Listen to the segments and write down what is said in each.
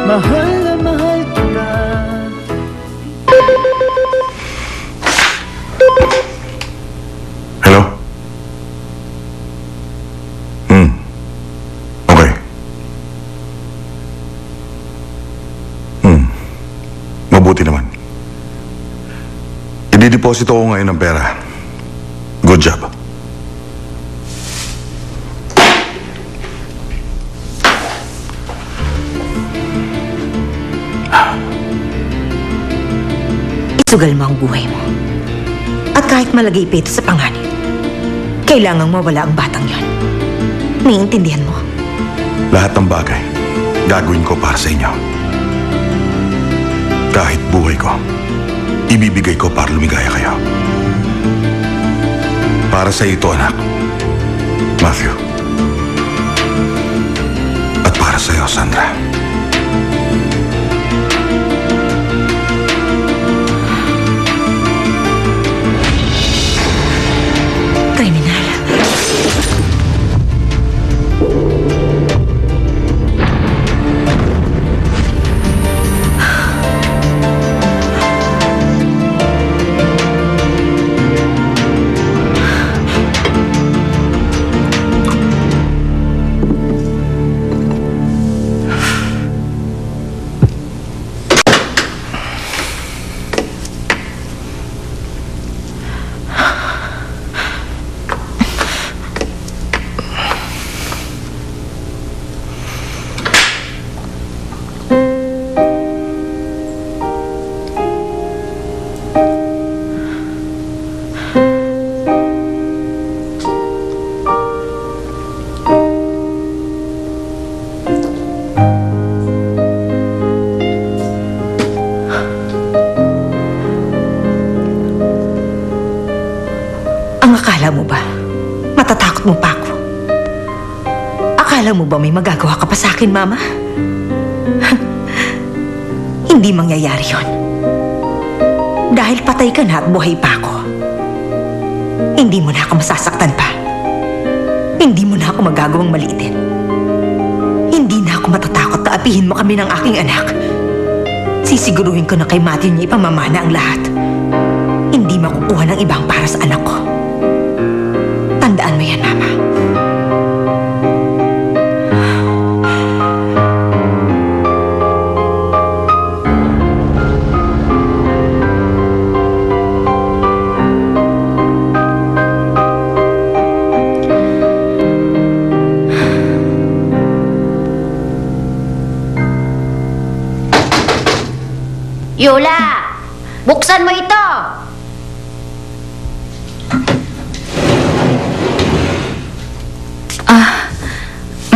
mahal na mahal kita. Hello? Okay. Mabuti naman. Idideposito ko ngayon ng pera. Good job. Isugal mo ang buhay mo. At kahit malagay pa ito sa panganib, kailangang mawala ang batang yon. Naiintindihan mo? Lahat ng bagay, gagawin ko para sa inyo. Kahit buhay ko, ibibigay ko para lumigaya kayo. Para sa ito, anak. Matthew. At para sa iyo, Sandra. Kriminal. Akala mo ba? Matatakot mo pa ako? Akala mo ba may magagawa ka pa sa akin, Mama? Hindi mangyayari yon. Dahil patay ka na at buhay pa ako. Hindi mo na ako masasaktan pa. Hindi mo na ako magagawang maliitin. Hindi na ako matatakot na apihin mo kami ng aking anak. Sisiguruhin ko na kay Matthew niya ipamamana ang lahat. Hindi makukuha ng ibang para sa anak ko. Tandaan mo yan, Mama. Yola! Buksan mo ito!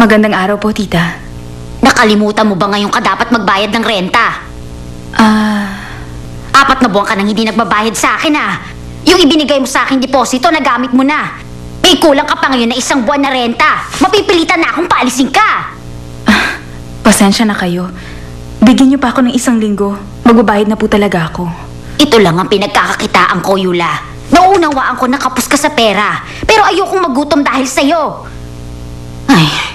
Magandang araw po, tita. Nakalimutan mo ba ngayon ka dapat magbayad ng renta? 4 na buwan ka nang hindi nagbabayad sa akin Yung ibinigay mo sa akin deposito, nagamit mo na. May kulang ka pa ngayon na 1 buwan na renta. Mapipilitan na akong paalisin ka. Pasensya na kayo. Bigyan niyo pa ako ng 1 linggo. Magbabayad na po talaga ako. Ito lang ang pinagkakakitaan ko, Yula. Nauunawaan ko na kapos ka sa pera. Pero ayokong magutom dahil sa'yo. Ay...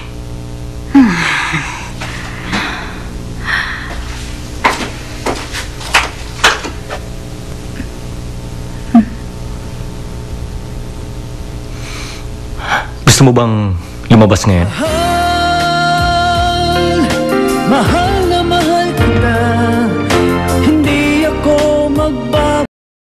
Gusto mo bang lumabas ngayon?